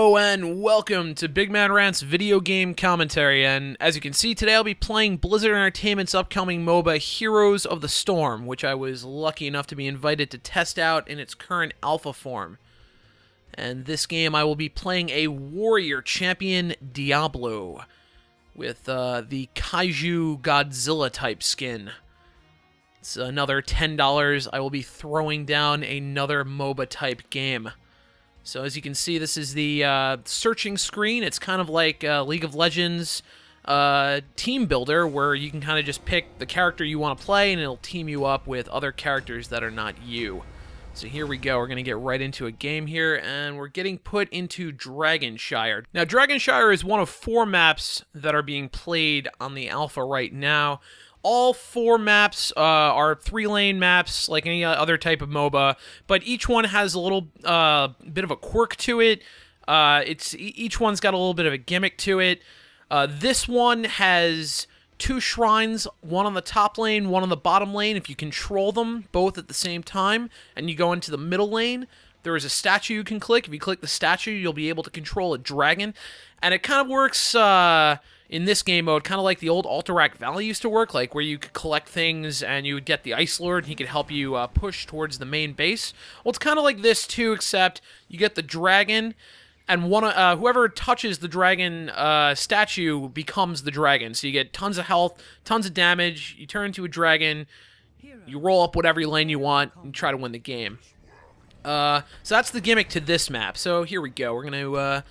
Hello and welcome to Big Man Rants video game commentary, and as you can see today I'll be playing Blizzard Entertainment's upcoming MOBA Heroes of the Storm, which I was lucky enough to be invited to test out in its current alpha form. And this game I will be playing a warrior champion Diablo with the Kaiju Godzilla type skin. It's another $10. I will be throwing down another MOBA type game. So as you can see, this is the searching screen. It's kind of like League of Legends team builder, where you can kind of just pick the character you want to play, and it'll team you up with other characters that are not you. So here we go. We're going to get right into a game here, and we're getting put into Dragonshire. Now, Dragonshire is one of 4 maps that are being played on the alpha right now. All 4 maps are 3-lane maps, like any other type of MOBA, but each one has a little bit of a quirk to it. Each one's got a little bit of a gimmick to it. This one has 2 shrines, one on the top lane, one on the bottom lane. If you control them both at the same time, and you go into the middle lane, there is a statue you can click. If you click the statue, you'll be able to control a dragon, and it kind of works in this game mode, kind of like the old Alterac Valley used to work, like where you could collect things and you would get the Ice Lord and he could help you push towards the main base. Well, it's kind of like this too, except you get the dragon, and whoever touches the dragon statue becomes the dragon. So you get tons of health, tons of damage, you turn into a dragon, you roll up whatever lane you want, and try to win the game. So that's the gimmick to this map. So here we go. We're going to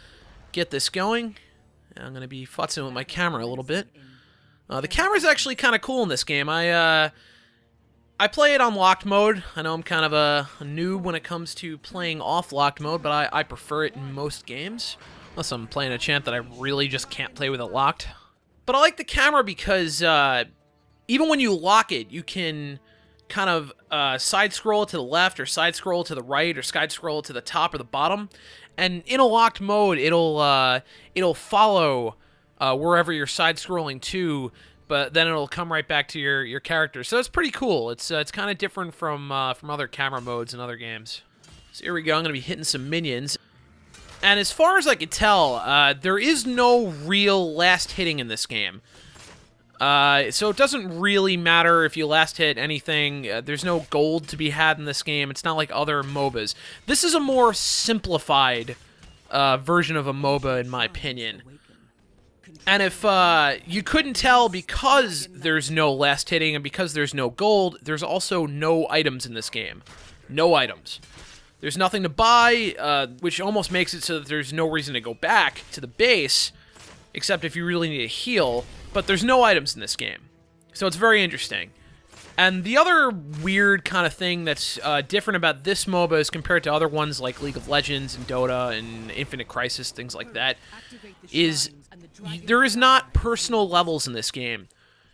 get this going. I'm going to be futzing with my camera a little bit. The camera's actually kind of cool in this game. I play it on locked mode. I know I'm kind of a noob when it comes to playing off locked mode, but I prefer it in most games. Unless I'm playing a champ that I really just can't play with it locked. But I like the camera because even when you lock it, you can kind of side-scroll to the left, or side-scroll to the right, or side-scroll to the top or the bottom. And in a locked mode, it'll follow wherever you're side-scrolling to, but then it'll come right back to your character. So it's pretty cool. It's kind of different from other camera modes in other games. So here we go. I'm gonna be hitting some minions, and as far as I can tell, there is no real last hitting in this game. So it doesn't really matter if you last hit anything. There's no gold to be had in this game. It's not like other MOBAs. This is a more simplified version of a MOBA, in my opinion. And if you couldn't tell, because there's no last hitting and because there's no gold, there's also no items in this game. No items. There's nothing to buy, which almost makes it so that there's no reason to go back to the base, except if you really need a heal. But there's no items in this game, so it's very interesting. And the other weird kind of thing that's different about this MOBA as compared to other ones like League of Legends and Dota and Infinite Crisis, things like that, is there is not personal levels in this game.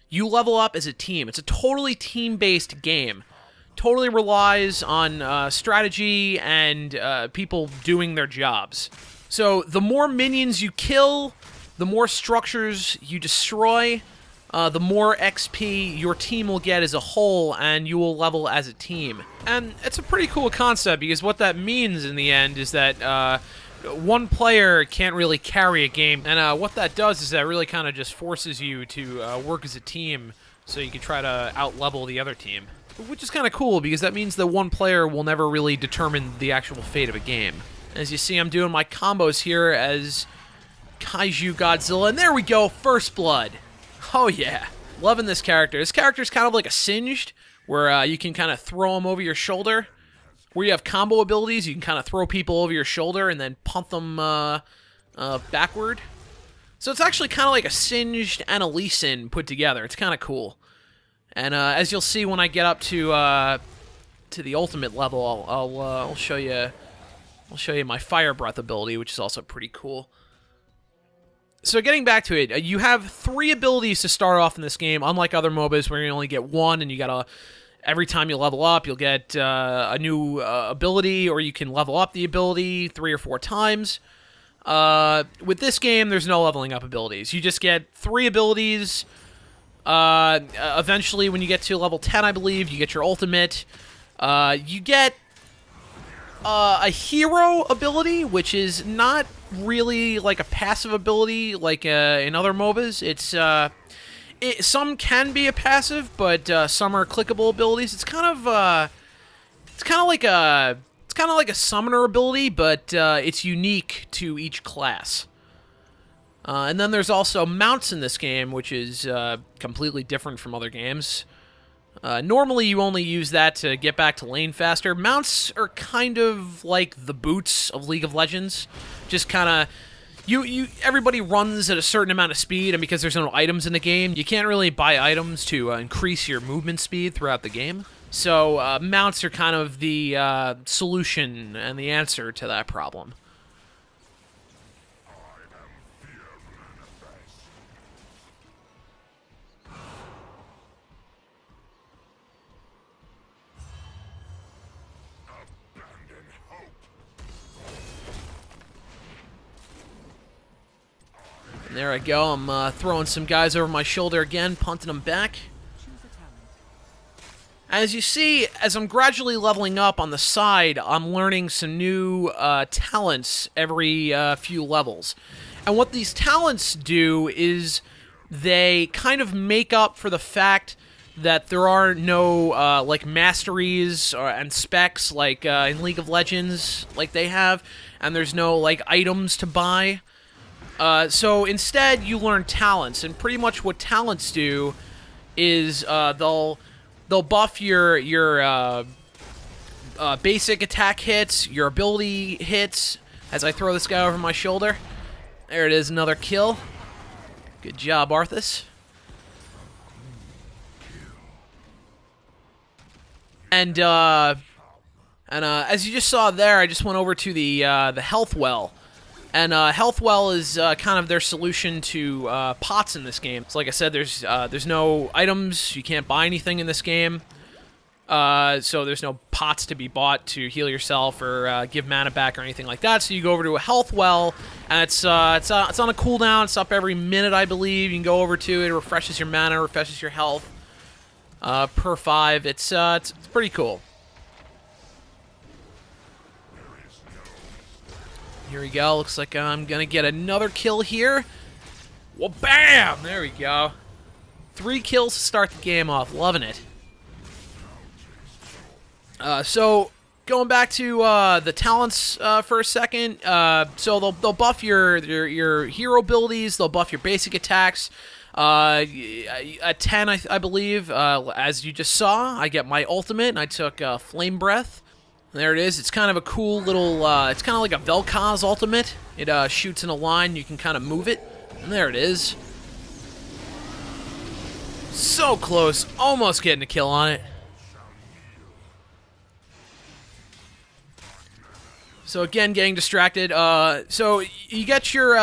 You level up as a team. It's a totally team-based game. Totally relies on strategy and people doing their jobs. So the more minions you kill, the more structures you destroy, the more XP your team will get as a whole, and you will level as a team. And it's a pretty cool concept, because what that means in the end is that one player can't really carry a game, and what that does is that really kind of just forces you to work as a team so you can try to out-level the other team. Which is kind of cool, because that means that one player will never really determine the actual fate of a game. As you see, I'm doing my combos here as Kaiju Godzilla, and there we go, first blood. Oh yeah, loving this character. This character's kind of like a Singed, where you can kind of throw him over your shoulder. Where you have combo abilities, you can kind of throw people over your shoulder and then punt them backward. So it's actually kind of like a Singed and a Lee Sin put together. It's kind of cool. And as you'll see when I get up to the ultimate level, I'll show you. I'll show you my Fire Breath ability, which is also pretty cool. So getting back to it, you have 3 abilities to start off in this game, unlike other MOBAs where you only get 1, and you gotta, every time you level up, you'll get a new ability, or you can level up the ability 3 or 4 times. With this game, there's no leveling up abilities. You just get 3 abilities. Eventually, when you get to level 10, I believe, you get your ultimate. You get a hero ability, which is not really like a passive ability like in other MOBAs. Some can be a passive, but some are clickable abilities. It's kind of like a summoner ability, but it's unique to each class. And then there's also mounts in this game, which is completely different from other games. Normally, you only use that to get back to lane faster. Mounts are kind of like the boots of League of Legends. Just kind of, everybody runs at a certain amount of speed, and because there's no items in the game, you can't really buy items to increase your movement speed throughout the game. So mounts are kind of the solution and the answer to that problem. And there I go. I'm throwing some guys over my shoulder again, punting them back. As you see, as I'm gradually leveling up on the side, I'm learning some new talents every few levels. And what these talents do is they kind of make up for the fact that there are no like masteries and specs like in League of Legends like they have, and there's no like items to buy. So instead, you learn talents, and pretty much what talents do is they'll buff your basic attack hits, your ability hits. As I throw this guy over my shoulder, there it is, another kill. Good job, Arthas. And as you just saw there, I just went over to the health well. And Health Well is kind of their solution to pots in this game. So like I said, there's no items. You can't buy anything in this game. So there's no pots to be bought to heal yourself or give mana back or anything like that. So you go over to a Health Well, and it's on a cooldown. It's up every minute, I believe. You can go over to it. It refreshes your mana, refreshes your health per 5. It's pretty cool. Here we go. Looks like I'm going to get another kill here. Well, bam! There we go. 3 kills to start the game off. Loving it. So, going back to the talents for a second. So, they'll buff your hero abilities. They'll buff your basic attacks. At 10, I believe, as you just saw, I get my ultimate, and I took Flame Breath. There it is. It's kind of a cool little, it's kind of like a Vel'Koz ultimate. It shoots in a line. You can kind of move it. And there it is. So close. Almost getting a kill on it. So again, getting distracted. So you get your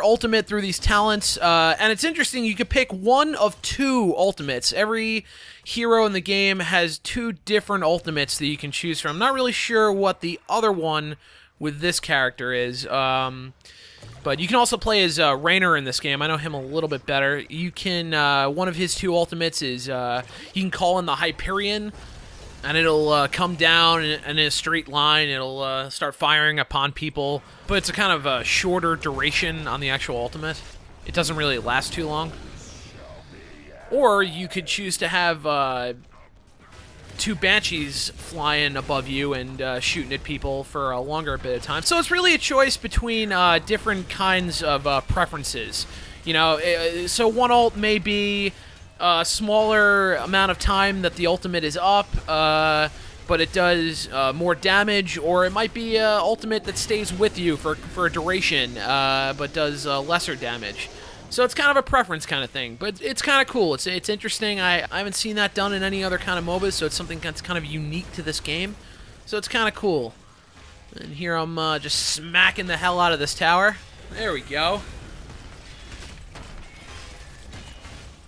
ultimate through these talents, and it's interesting. You could pick one of 2 ultimates. Every hero in the game has 2 different ultimates that you can choose from. I'm not really sure what the other one with this character is, but you can also play as Raynor in this game. I know him a little bit better. You can one of his 2 ultimates is you can call in the Hyperion. And it'll come down in a straight line. It'll start firing upon people. But it's a kind of a shorter duration on the actual ultimate. It doesn't really last too long. Or you could choose to have 2 Banshees flying above you and shooting at people for a longer bit of time. So it's really a choice between different kinds of preferences. You know, so one ult may be a smaller amount of time that the ultimate is up, but it does more damage, or it might be an ultimate that stays with you for a duration, but does lesser damage. So it's kind of a preference kind of thing, but it's kind of cool. It's interesting. I haven't seen that done in any other kind of MOBA, so it's something that's kind of unique to this game. So it's kind of cool. And here I'm just smacking the hell out of this tower. There we go.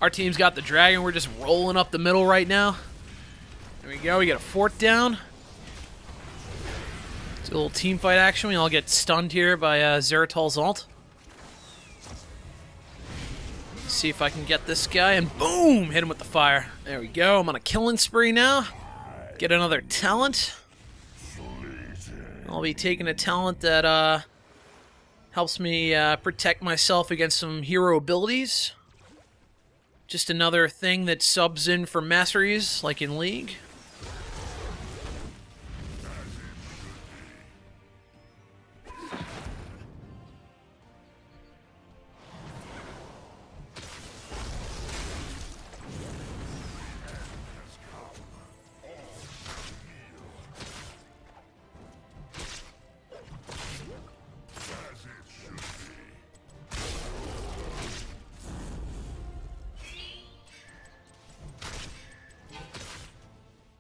Our team's got the dragon. We're just rolling up the middle right now. There we go. We got a fort down. It's a little team fight action. We all get stunned here by Zeratal's ult. See if I can get this guy, and boom! Hit him with the fire. There we go. I'm on a killing spree now. Get another talent. I'll be taking a talent that Helps me protect myself against some hero abilities. Just another thing that subs in for masteries, like in League.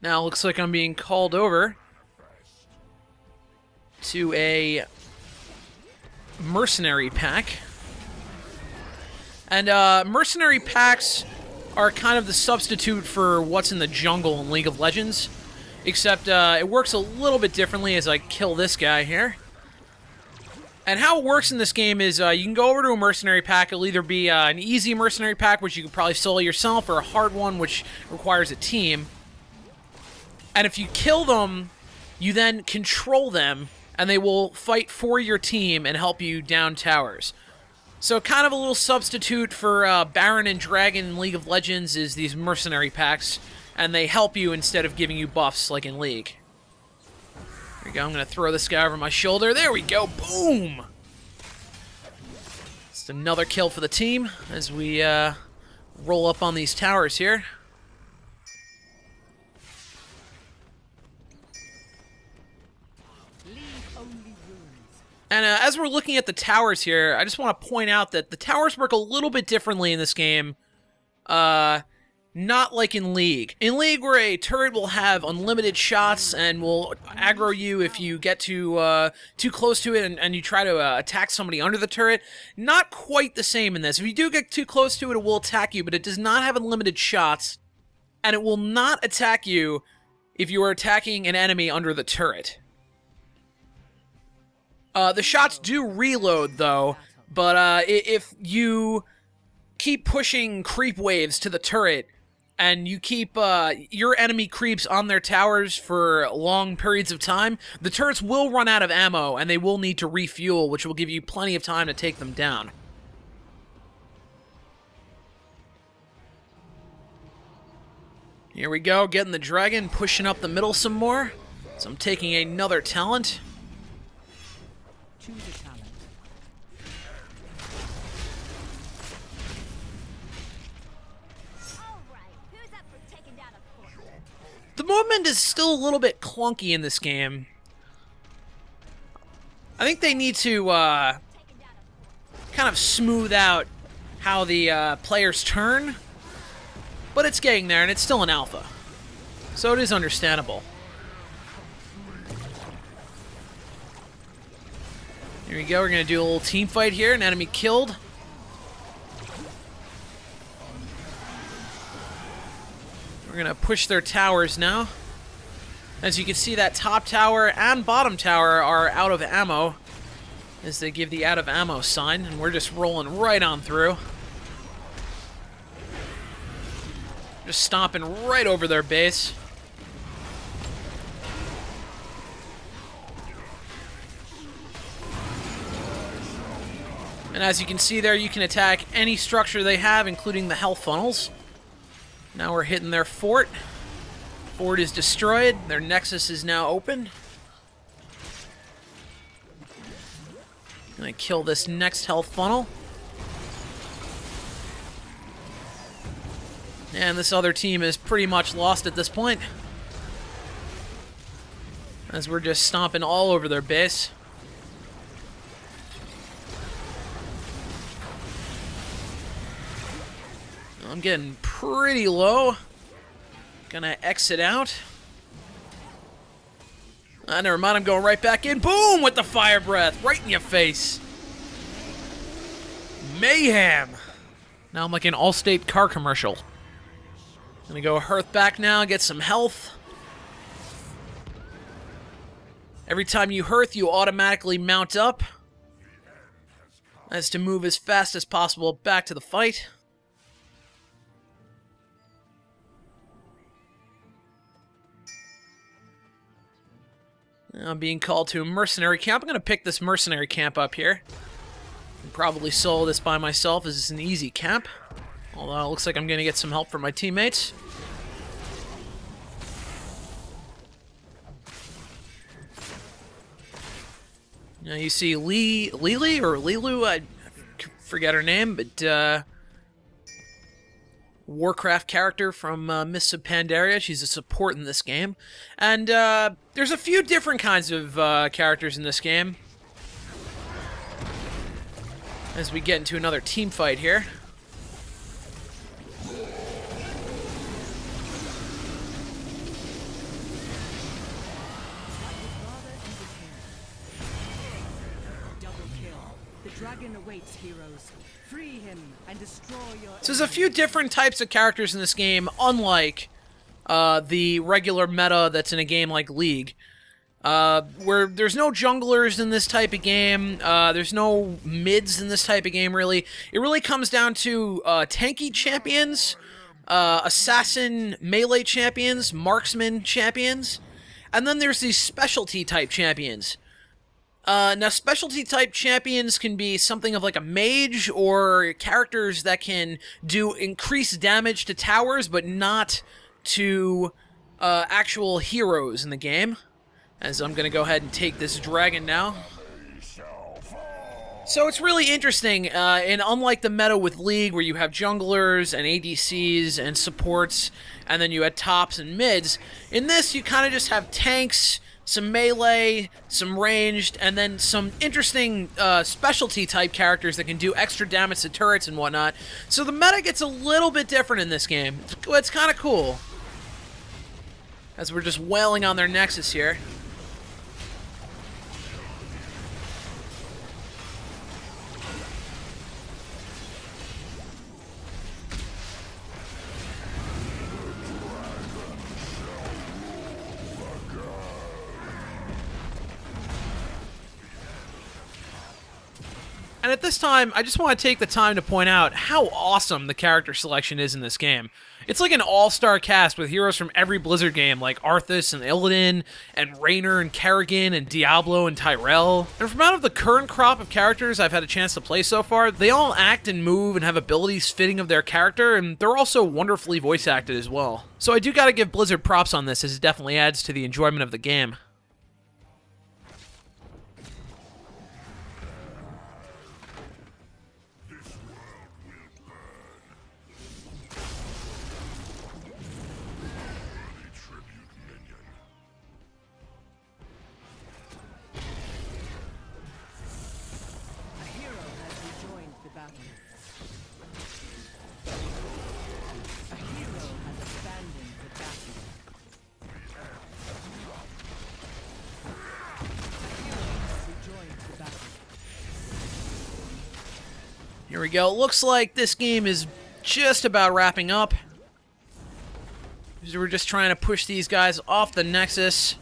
Now it looks like I'm being called over to a mercenary pack. And mercenary packs are kind of the substitute for what's in the jungle in League of Legends. Except it works a little bit differently as I kill this guy here. And how it works in this game is you can go over to a mercenary pack. It'll either be an easy mercenary pack, which you can probably solo yourself, or a hard one, which requires a team. And if you kill them, you then control them, and they will fight for your team and help you down towers. So kind of a little substitute for Baron and Dragon in League of Legends is these mercenary packs, and they help you instead of giving you buffs like in League. There we go, I'm going to throw this guy over my shoulder. There we go, boom! Just another kill for the team as we roll up on these towers here. And as we're looking at the towers here, I just want to point out that the towers work a little bit differently in this game. Not like in League. In League, where a turret will have unlimited shots and will aggro you if you get too close to it and you try to attack somebody under the turret. Not quite the same in this. If you do get too close to it, it will attack you, but it does not have unlimited shots. And it will not attack you if you are attacking an enemy under the turret. The shots do reload, though, but if you keep pushing creep waves to the turret, and you keep your enemy creeps on their towers for long periods of time, the turrets will run out of ammo, and they will need to refuel, which will give you plenty of time to take them down. Here we go, getting the dragon, pushing up the middle some more. So I'm taking another talent. Choose a talent. The movement is still a little bit clunky in this game. I think they need to kind of smooth out how the players turn, but it's getting there, and it's still an alpha, so it is understandable. Here we go, we're going to do a little team fight here, an enemy killed. We're going to push their towers now. As you can see, that top tower and bottom tower are out of ammo, as they give the out of ammo sign, and we're just rolling right on through. Just stomping right over their base. And as you can see there, you can attack any structure they have, including the health funnels. Now we're hitting their fort. Fort is destroyed. Their nexus is now open. Gonna kill this next health funnel. And this other team is pretty much lost at this point, as we're just stomping all over their base. I'm getting pretty low. Gonna exit out. Never mind, I'm going right back in. Boom! With the fire breath. Right in your face. Mayhem. Now I'm like an Allstate car commercial. Gonna go hearth back now, get some health. Every time you hearth, you automatically mount up. That's to move as fast as possible back to the fight. I'm being called to a mercenary camp. I'm going to pick this mercenary camp up here. Probably solo this by myself as it's an easy camp. Although it looks like I'm going to get some help from my teammates. Now you see Lily or Lilu, I forget her name, but Warcraft character from Mists of Pandaria. She's a support in this game. And there's a few different kinds of characters in this game. As we get into another team fight here. Dragon awaits, heroes. Free him and destroy your... So there's a few different types of characters in this game, unlike the regular meta that's in a game like League. Where there's no junglers in this type of game, there's no mids in this type of game, really. It really comes down to tanky champions, assassin melee champions, marksman champions, and then there's these specialty type champions. Now, specialty type champions can be something of like a mage or characters that can do increased damage to towers, but not to actual heroes in the game. As I'm going to go ahead and take this dragon now. So it's really interesting, and unlike the meta with League, where you have junglers and ADCs and supports, and then you had tops and mids, in this you kind of just have tanks, some melee, some ranged, and then some interesting specialty type characters that can do extra damage to turrets and whatnot. So the meta gets a little bit different in this game. It's kind of cool. As we're just wailing on their nexus here. And at this time, I just want to take the time to point out how awesome the character selection is in this game. It's like an all-star cast with heroes from every Blizzard game, like Arthas and Illidan, and Raynor and Kerrigan, and Diablo and Tyrell. And from out of the current crop of characters I've had a chance to play so far, they all act and move and have abilities fitting of their character, and they're also wonderfully voice acted as well. So I do gotta give Blizzard props on this, as it definitely adds to the enjoyment of the game. Here we go. It looks like this game is just about wrapping up. We're just trying to push these guys off the Nexus.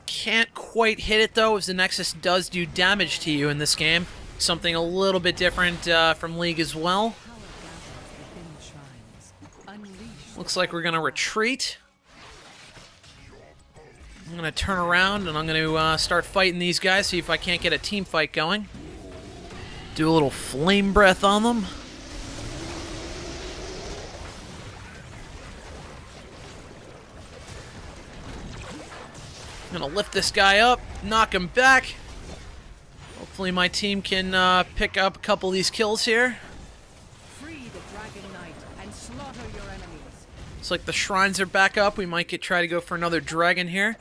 Can't quite hit it, though, as the Nexus does do damage to you in this game. Something a little bit different from League as well. Looks like we're going to retreat. I'm going to turn around and I'm going to start fighting these guys, see if I can't get a team fight going. Do a little flame breath on them. I'm going to lift this guy up, knock him back. Hopefully my team can pick up a couple of these kills here. Free the Dragon Knight and slaughter your enemies. Looks like the shrines are back up. We might try to go for another dragon here.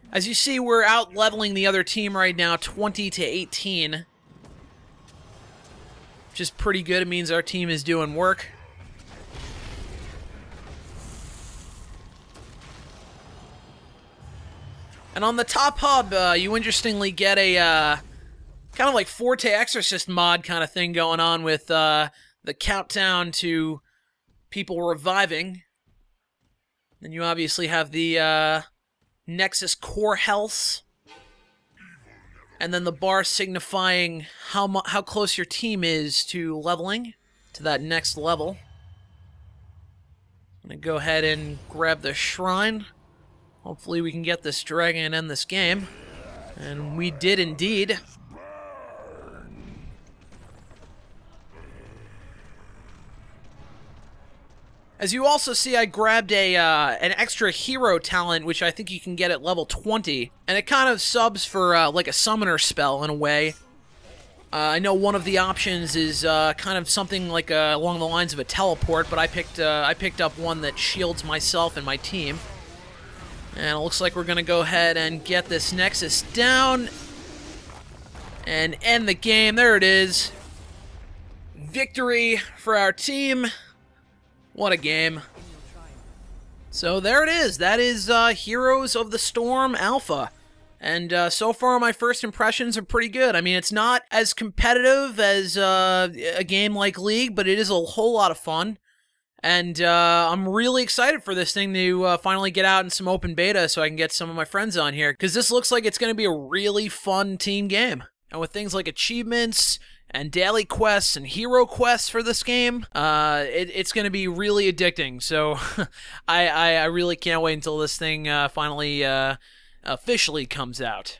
As you see, we're out leveling the other team right now, 20 to 18. Which is pretty good. It means our team is doing work. And on the top hub, you interestingly get a kind of like Forte Exorcist mod kind of thing going on with the countdown to people reviving. Then you obviously have the Nexus core health, and then the bar signifying how close your team is to leveling to that next level. I'm gonna go ahead and grab the shrine. Hopefully we can get this dragon and end this game. And we did indeed. As you also see, I grabbed an extra hero talent, which I think you can get at level 20. And it kind of subs for like a summoner spell in a way. I know one of the options is kind of something like along the lines of a teleport, but I picked up one that shields myself and my team. And it looks like we're going to go ahead and get this Nexus down and end the game. There it is. Victory for our team. What a game. So there it is. That is Heroes of the Storm Alpha. And so far, my first impressions are pretty good. I mean, it's not as competitive as a game like League, but it is a whole lot of fun. And I'm really excited for this thing to finally get out in some open beta so I can get some of my friends on here, because this looks like it's going to be a really fun team game. And with things like achievements and daily quests and hero quests for this game, it's going to be really addicting. So I really can't wait until this thing finally officially comes out.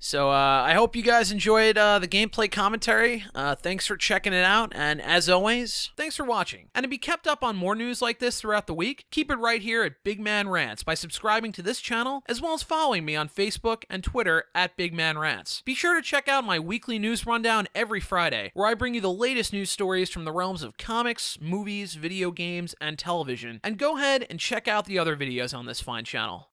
So I hope you guys enjoyed the gameplay commentary. Thanks for checking it out, and as always, thanks for watching. And to be kept up on more news like this throughout the week, keep it right here at Big Man Rants by subscribing to this channel, as well as following me on Facebook and Twitter at Big Man Rants. Be sure to check out my weekly news rundown every Friday, where I bring you the latest news stories from the realms of comics, movies, video games, and television. And go ahead and check out the other videos on this fine channel.